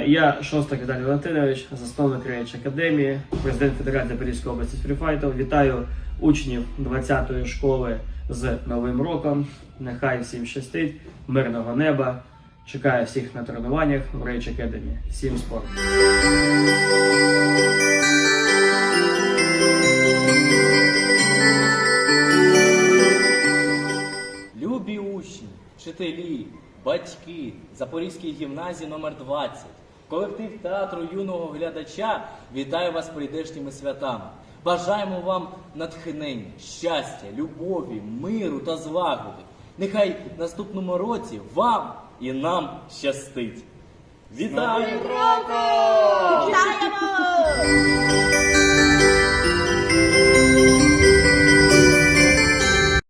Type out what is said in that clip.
Я Шостак Віталій Валентинович, засновник Rage Академії, президент Федерації Запорізької області з фріфайту. Вітаю учнів 20-ї школи з Новим роком. Нехай всім щастить, мирного неба. Чекаю всіх на тренуваннях в Rage Академії. Всім спорту! Любі учні, вчителі, батьки Запорізької гімназії номер 20, колектив театру юного глядача вітаю вас з прийдешніми святами. Бажаємо вам натхнення, щастя, любові, миру та злагоди. Нехай в наступному році вам і нам щастить. Вітаю! Новим роком!